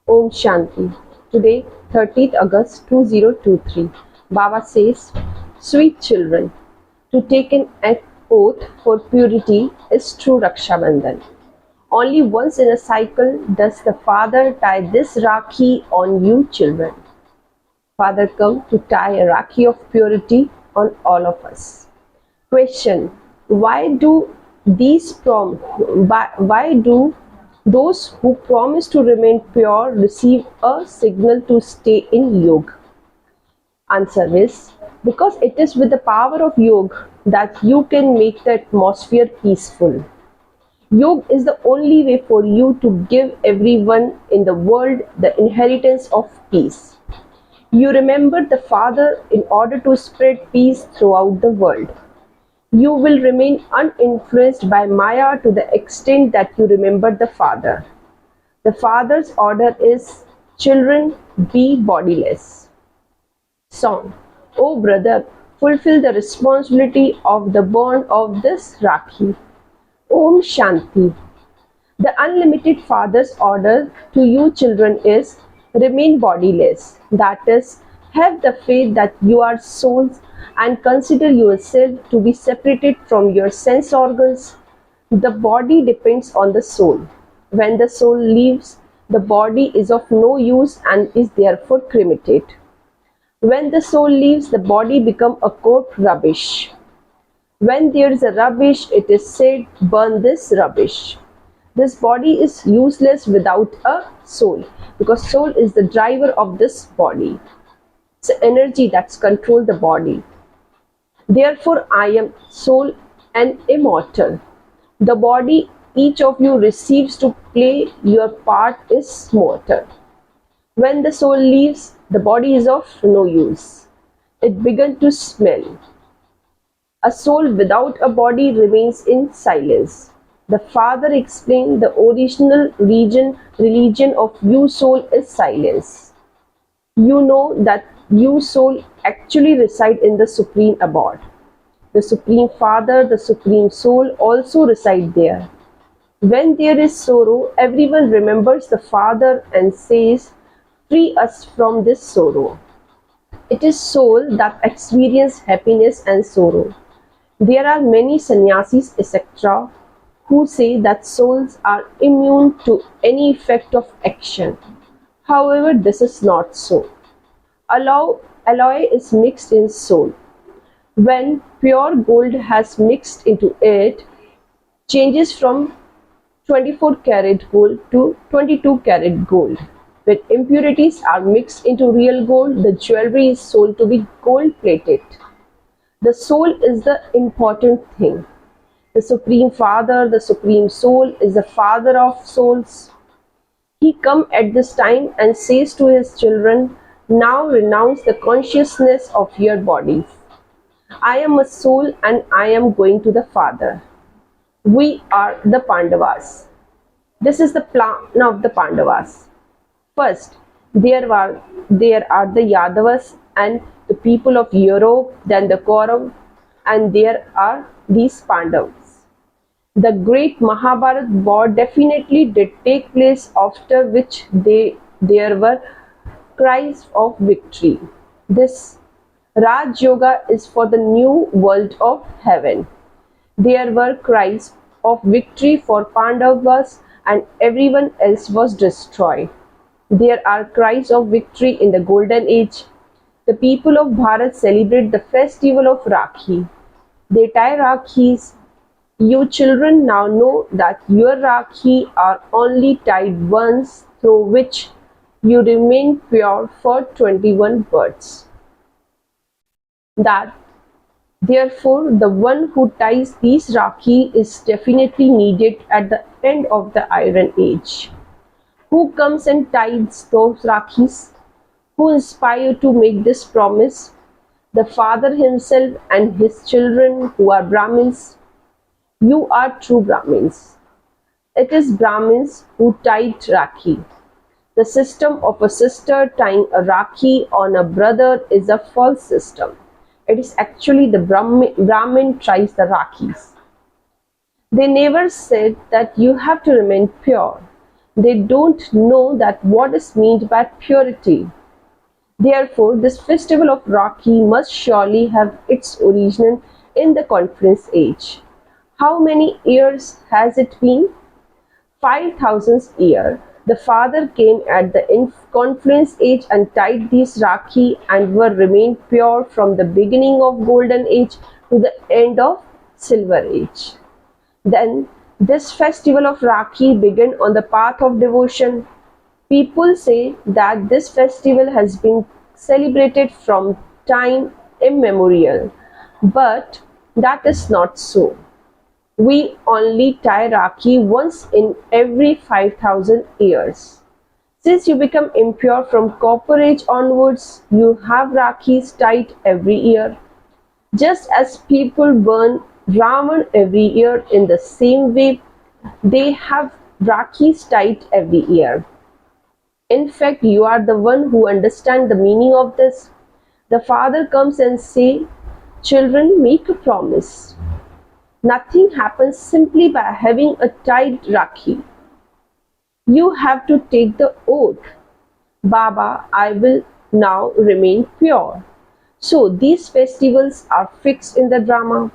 Om Shanti. Today, 30th August 2023, Baba says, Sweet children, to take an oath for purity is true Raksha Bandhan. Only once in a cycle does the father tie this Rakhi on you children. Father come to tie a Rakhi of purity on all of us. Question: Why do why do those who promise to remain pure receive a signal to stay in yoga? Answer is because it is with the power of yoga that you can make the atmosphere peaceful. Yoga is the only way for you to give everyone in the world the inheritance of peace. You remember the Father in order to spread peace throughout the world. You will remain uninfluenced by Maya to the extent that you remember the Father. The Father's order is, children, be bodiless. Song: O brother, fulfill the responsibility of the bond of this Rakhi. Om Shanti. The unlimited Father's order to you children is, remain bodiless. That is, have the faith that you are souls and consider yourself to be separated from your sense organs. The body depends on the soul. When the soul leaves, the body is of no use and is therefore cremated. When the soul leaves, the body becomes a cold rubbish. When there is a rubbish, it is said, burn this rubbish. This body is useless without a soul, because soul is the driver of this body. It's the energy that's controls the body. Therefore, I am soul and immortal. The body each of you receives to play your part is mortal. When the soul leaves, the body is of no use. It began to smell. A soul without a body remains in silence. The Father explained the original religion of you soul is silence. You know that you soul actually reside in the Supreme Abode. The Supreme Father, the Supreme Soul also reside there. When there is sorrow, everyone remembers the Father and says, free us from this sorrow. It is soul that experiences happiness and sorrow. There are many sannyasis, etc., who say that souls are immune to any effect of action. However, this is not so. Alloy is mixed in soul. When pure gold has mixed into it, changes from 24 karat gold to 22 karat gold. When impurities are mixed into real gold, the jewelry is sold to be gold plated. The soul is the important thing. The Supreme Father, the Supreme Soul, is the Father of souls. He comes at this time and says to his children, now renounce the consciousness of your bodies. I am a soul and I am going to the Father. We are the Pandavas. This is the plan of the Pandavas. First, there are the Yadavas and the people of Europe, then the Kaurav, and there are these Pandavas. The great Mahabharat war definitely did take place, after which there were cries of victory. This Raj Yoga is for the new world of heaven. There were cries of victory for Pandavas and everyone else was destroyed. There are cries of victory in the golden age. The people of Bharat celebrate the festival of Rakhi. They tie Rakhis. You children now know that your Rakhi are only tied once, through which you remain pure for 21 births. Therefore, the one who ties these Rakhi is definitely needed at the end of the Iron Age. Who comes and ties those Rakhis? Who inspire to make this promise? The Father himself and his children who are Brahmins. You are true Brahmins. It is Brahmins who tied Rakhi. The system of a sister tying a Rakhi on a brother is a false system. It is actually the Brahmin ties the Rakhis. They never said that you have to remain pure. They don't know that what is meant by purity. Therefore, this festival of Rakhi must surely have its origin in the Conference Age. How many years has it been? 5,000th year. The father came at the Conference Age and tied these Rakhi and were remained pure from the beginning of Golden Age to the end of Silver Age. Then this festival of Rakhi began on the path of devotion. People say that this festival has been celebrated from time immemorial, but that is not so. We only tie Rakhi once in every 5,000 years. Since you become impure from Copper Age onwards, you have Rakhis tied every year. Just as people burn Ravan every year, in the same way, they have Rakhis tied every year. In fact, you are the one who understands the meaning of this. The father comes and says, "Children, make a promise." Nothing happens simply by having a tied Rakhi. You have to take the oath. Baba, I will now remain pure. So these festivals are fixed in the drama.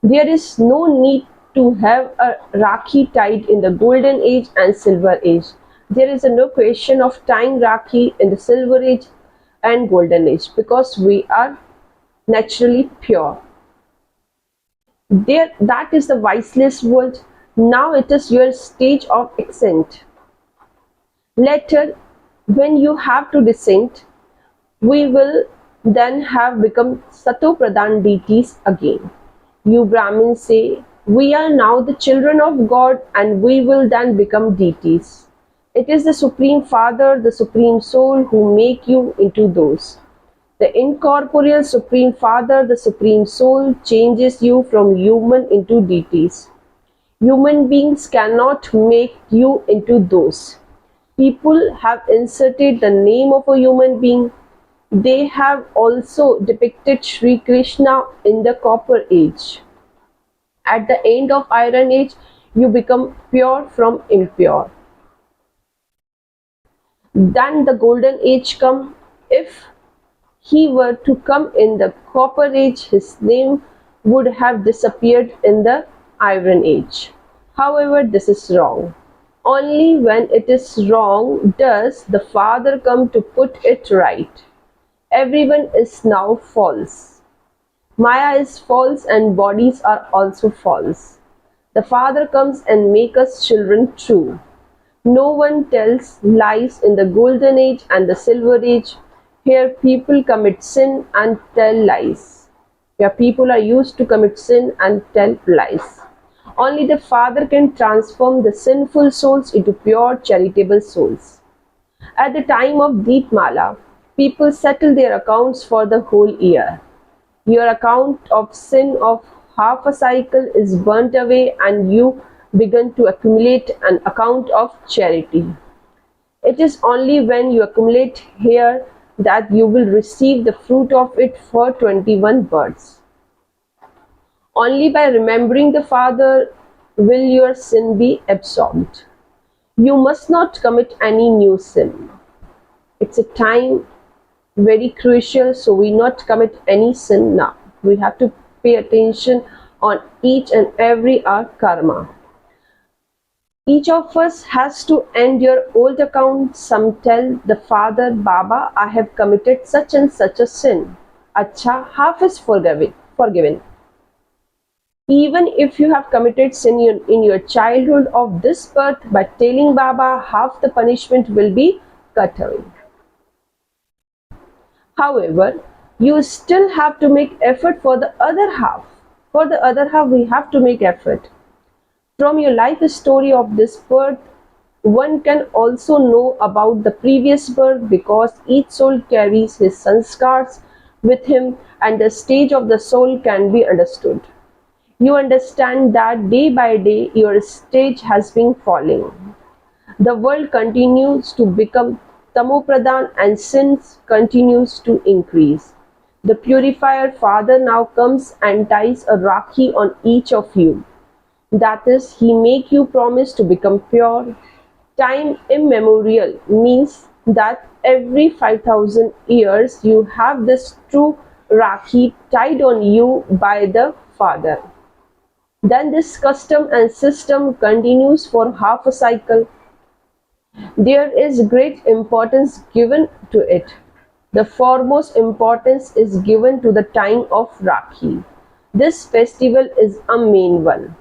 There is no need to have a Rakhi tied in the Golden Age and Silver Age. There is no question of tying Rakhi in the Silver Age and Golden Age because we are naturally pure. There, that is the viceless world. Now it is your stage of ascent. Later, when you have to descend, we will then have become Sato Pradhan deities again. You Brahmins say, we are now the children of God and we will then become deities. It is the Supreme Father, the Supreme Soul who make you into those. The incorporeal Supreme Father, the Supreme Soul, changes you from human into deities. Human beings cannot make you into those. People have inserted the name of a human being. They have also depicted Sri Krishna in the Copper Age. At the end of Iron Age, you become pure from impure. Then the Golden Age come. If he were to come in the Copper Age, his name would have disappeared in the Iron Age. However, this is wrong. Only when it is wrong does the Father come to put it right. Everyone is now false. Maya is false and bodies are also false. The Father comes and makes us children true. No one tells lies in the Golden Age and the Silver Age. Here people commit sin and tell lies. Here people are used to commit sin and tell lies. Only the Father can transform the sinful souls into pure charitable souls. At the time of Deepmala, people settle their accounts for the whole year. Your account of sin of half a cycle is burnt away and you begin to accumulate an account of charity. It is only when you accumulate here that you will receive the fruit of it for 21 births. Only by remembering the Father will your sin be absorbed. You must not commit any new sin. It's a time very crucial, so we not commit any sin now. We have to pay attention on each and every our karma. Each of us has to end your old account. Some tell the Father, Baba, I have committed such and such a sin. Acha, half is forgiven. Even if you have committed sin in your childhood of this birth, by telling Baba, half the punishment will be cut away. However, you still have to make effort for the other half. For the other half, we have to make effort. From your life story of this birth, one can also know about the previous birth because each soul carries his sanskars with him and the stage of the soul can be understood. You understand that day by day your stage has been falling. The world continues to become tamopradhan and sins continues to increase. The purifier Father now comes and ties a rakhi on each of you. That is, he make you promise to become pure. Time immemorial means that every 5,000 years you have this true Rakhi tied on you by the father. Then this custom and system continues for half a cycle. There is great importance given to it. The foremost importance is given to the time of Rakhi. This festival is a main one.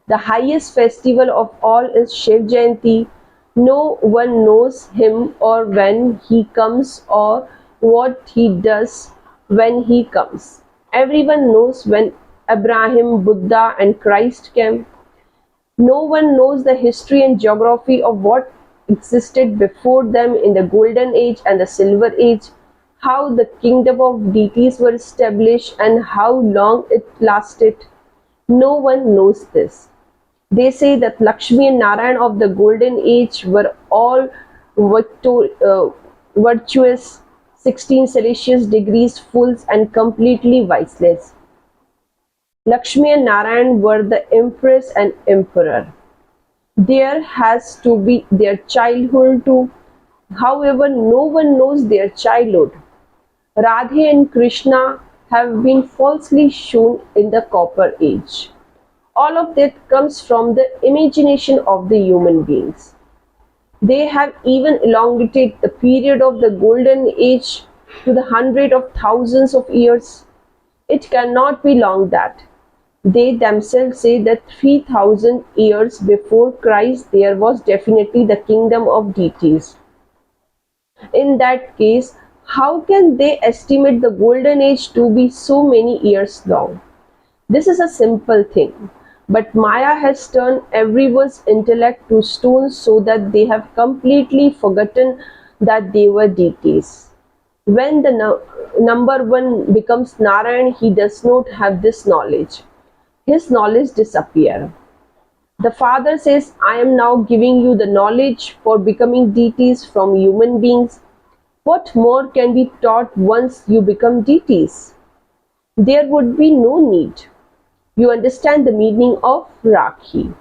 The highest festival of all is Shiv Jayanti. No one knows him or when he comes or what he does when he comes. Everyone knows when Abraham, Buddha and Christ came. No one knows the history and geography of what existed before them in the Golden Age and the Silver Age, how the kingdom of deities were established and how long it lasted. No one knows this. They say that Lakshmi and Narayan of the Golden Age were all virtuous, 16 Celsius degrees fools and completely viceless. Lakshmi and Narayan were the empress and emperor. There has to be their childhood too. However, no one knows their childhood. Radhe and Krishna have been falsely shown in the Copper Age. All of that comes from the imagination of the human beings. They have even elongated the period of the Golden Age to the hundred of thousands of years. It cannot be long that. They themselves say that 3,000 years before Christ there was definitely the kingdom of deities. In that case, how can they estimate the Golden Age to be so many years long? This is a simple thing. But Maya has turned everyone's intellect to stone so that they have completely forgotten that they were deities. When the number one becomes Narayan, he does not have this knowledge. His knowledge disappears. The father says, I am now giving you the knowledge for becoming deities from human beings. What more can be taught once you become deities? There would be no need. You understand the meaning of Rakhi.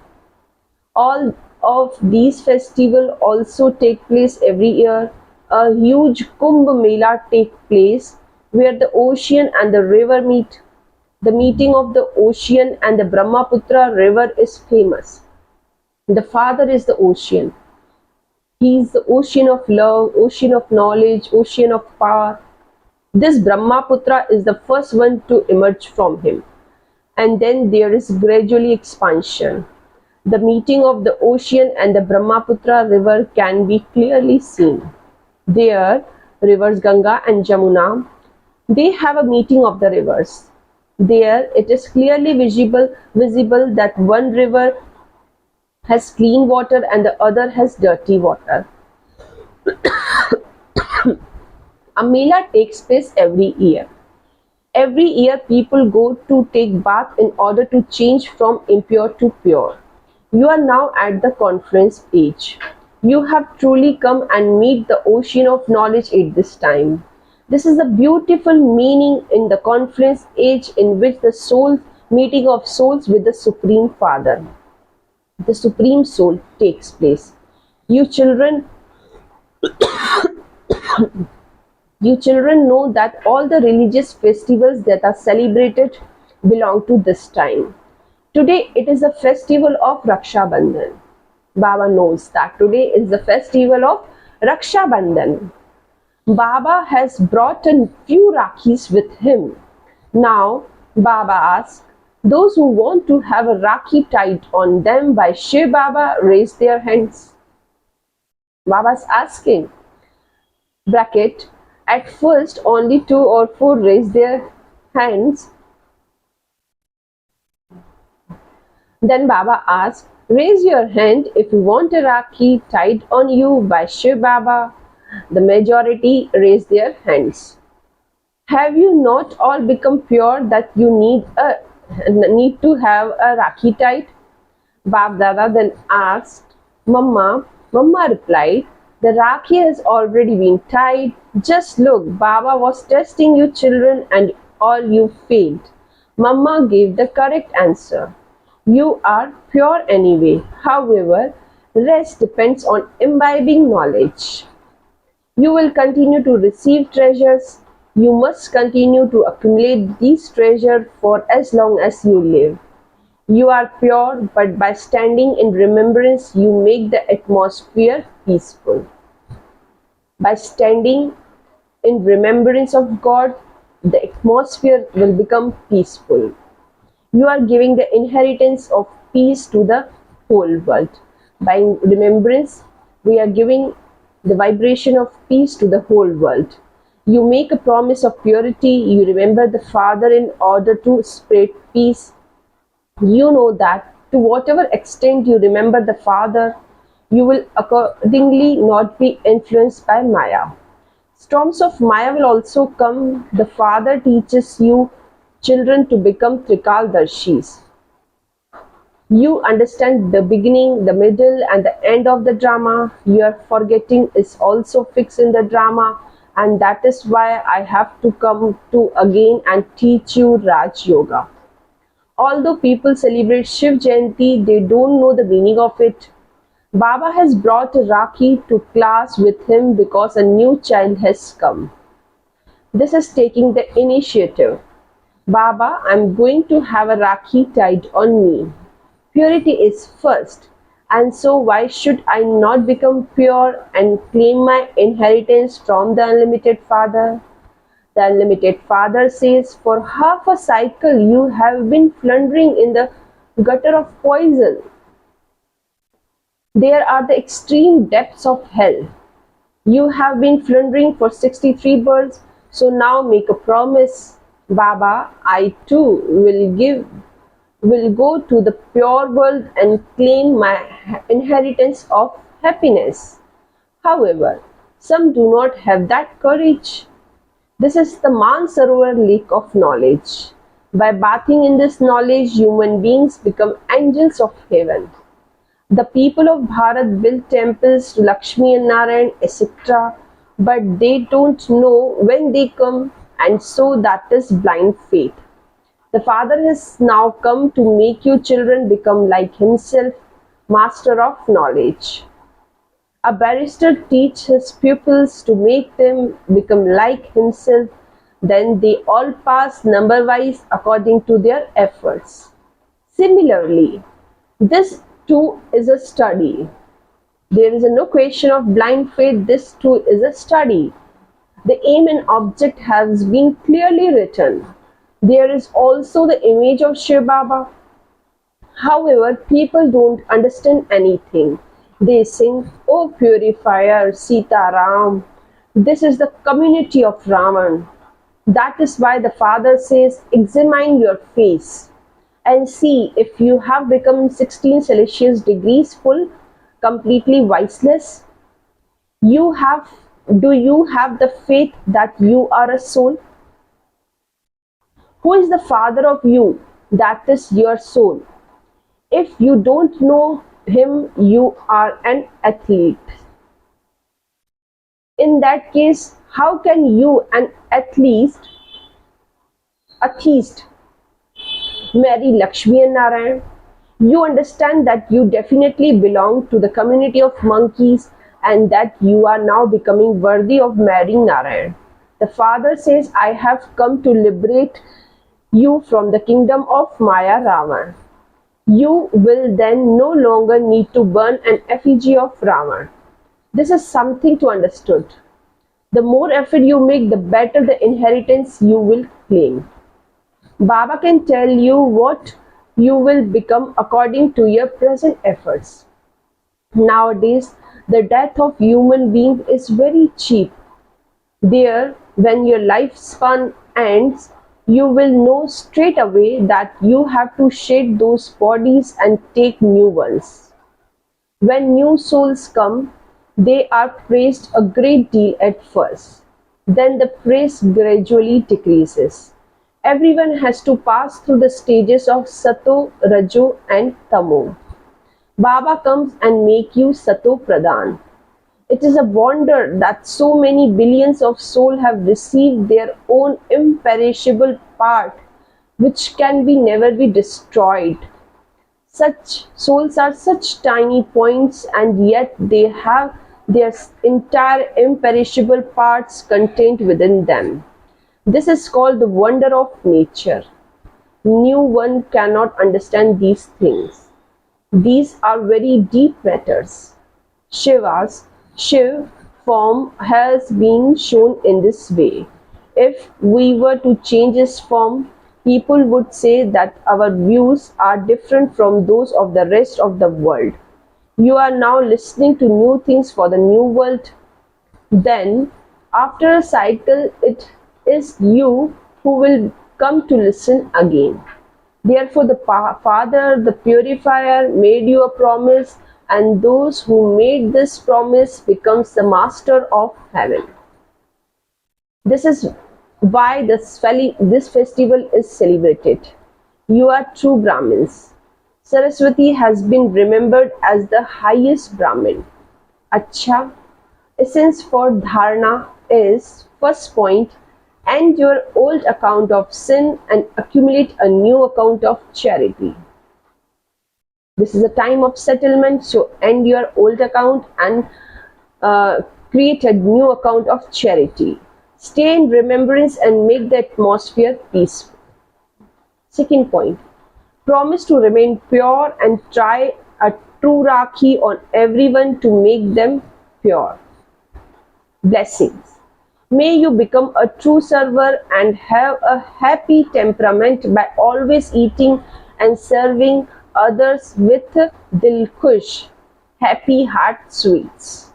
All of these festivals also take place every year. A huge Kumbh Mela takes place where the ocean and the river meet. The meeting of the ocean and the Brahmaputra river is famous. The father is the ocean. He is the ocean of love, ocean of knowledge, ocean of power. This Brahmaputra is the first one to emerge from him. And then there is gradually expansion. The meeting of the ocean and the Brahmaputra river can be clearly seen. There, rivers Ganga and Jamuna, they have a meeting of the rivers. There, it is clearly visible that one river has clean water and the other has dirty water. A Mela takes place every year. Every year people go to take bath in order to change from impure to pure. You are now at the conference age. You have truly come and meet the ocean of knowledge at this time. This is a beautiful meaning in the conference age in which the soul meeting of souls with the Supreme Father, the Supreme Soul takes place. You children know that all the religious festivals that are celebrated belong to this time. Today it is a festival of Raksha Bandhan. Baba knows that today is the festival of Raksha Bandhan. Baba has brought a few Rakhis with him. Now Baba asks, those who want to have a Rakhi tied on them by Shiv Baba raise their hands. Baba's asking, bracket, at first only 2 or 4 raise their hands. Then Baba asks, raise your hand if you want a Rakhi tied on you by Shiv Baba. The majority raise their hands. Have you not all become pure that you need to have a Rakhi tied? Bab Dada then asked, Mama replied, the Rakhi has already been tied. Just look, Baba was testing you children and all you failed. Mama gave the correct answer. You are pure anyway. However, Rest depends on imbibing knowledge. You will continue to receive treasures. You must continue to accumulate these treasures for as long as you live. You are pure, but by standing in remembrance, you make the atmosphere peaceful. By standing in remembrance of God, the atmosphere will become peaceful. You are giving the inheritance of peace to the whole world. By remembrance, we are giving the vibration of peace to the whole world. You make a promise of purity. You remember the Father in order to spread peace. You know that to whatever extent you remember the Father, you will accordingly not be influenced by Maya. Storms of Maya will also come. The Father teaches you children to become Trikaldarshis. You understand the beginning, the middle, and the end of the drama. Your forgetting is also fixed in the drama, and that is why I have to come to again and teach you Raj Yoga. Although people celebrate Shiv Jayanti, they don't know the meaning of it. Baba has brought a Rakhi to class with him because a new child has come. This is taking the initiative. Baba, I'm going to have a Rakhi tied on me. Purity is first, and so why should I not become pure and claim my inheritance from the Unlimited Father? The Unlimited Father says, for half a cycle you have been floundering in the gutter of poison. There are the extreme depths of hell. You have been floundering for 63 births, so now make a promise. Baba, I too will go to the pure world and claim my inheritance of happiness. However, some do not have that courage. This is the Mansarovar lake of knowledge. By bathing in this knowledge, human beings become angels of heaven. The people of Bharat build temples to Lakshmi and Narayan, etc., but they don't know when they come, and so that is blind faith. The Father has now come to make you children become like himself, master of knowledge. A barrister teaches his pupils to make them become like himself, then they all pass number-wise according to their efforts. Similarly, this too is a study. There is no question of blind faith, this too is a study. The aim and object has been clearly written. There is also the image of Shiv Baba. However, people don't understand anything. They sing, "Oh purifier, Sita Ram." This is the community of Raman. That is why the Father says, examine your face and see if you have become 16 Celsius degrees full, completely viceless. Do you have the faith that you are a soul? Who is the Father of you? That is your soul. If you don't know him, you are an athlete. In that case, how can you, an atheist, marry Lakshmi and Narayan? You understand that you definitely belong to the community of monkeys and that you are now becoming worthy of marrying Narayan. The Father says, I have come to liberate you from the kingdom of Maya Rama. You will then no longer need to burn an effigy of Rama. This is something to understood. The more effort you make, the better the inheritance you will claim. Baba can tell you what you will become according to your present efforts. Nowadays, the death of human being is very cheap. There, when your lifespan ends, you will know straight away that you have to shed those bodies and take new ones. When new souls come, they are praised a great deal at first. Then the praise gradually decreases. Everyone has to pass through the stages of Sato, Rajo and Tamo. Baba comes and make you Sato Pradhan. It is a wonder that so many billions of souls have received their own imperishable part, which can never be destroyed. Such souls are such tiny points, and yet they have their entire imperishable parts contained within them. This is called the wonder of nature. New one cannot understand these things. These are very deep matters. Shiv form has been shown in this way. If we were to change his form, people would say that our views are different from those of the rest of the world. You are now listening to new things for the new world. Then, after a cycle, it is you who will come to listen again. Therefore, the Father, the Purifier, made you a promise, and those who made this promise becomes the master of heaven. This is why this festival is celebrated. You are true Brahmins. Saraswati has been remembered as the highest Brahmin. Acha, essence for dharana is first point, end your old account of sin and accumulate a new account of charity. This is a time of settlement, so end your old account and create a new account of charity. Stay in remembrance and make the atmosphere peaceful. Second point, promise to remain pure and try a true Rakhi on everyone to make them pure. Blessings. May you become a true server and have a happy temperament by always eating and serving others with Dilkush, happy heart sweets.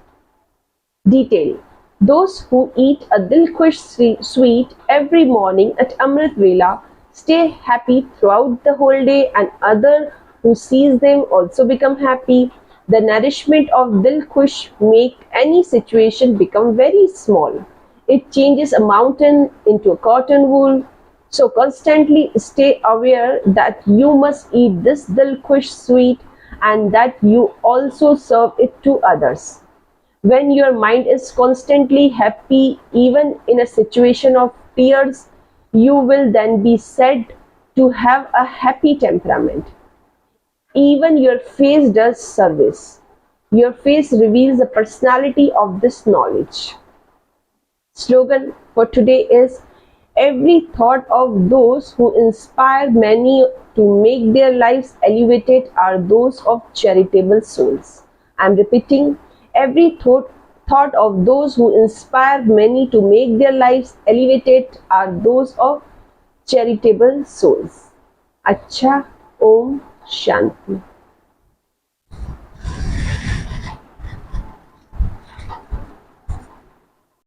Detail. Those who eat a Dilkush sweet every morning at Amrit Vela stay happy throughout the whole day, and others who sees them also become happy. The nourishment of Dilkush make any situation become very small. It changes a mountain into a cotton wool. So constantly stay aware that you must eat this Dilkush sweet and that you also serve it to others. When your mind is constantly happy, even in a situation of tears, you will then be said to have a happy temperament. Even your face does service. Your face reveals the personality of this knowledge. Slogan for today is, every thought of those who inspire many to make their lives elevated are those of charitable souls. I am repeating, every thought of those who inspire many to make their lives elevated are those of charitable souls. Acha, Om Shanti.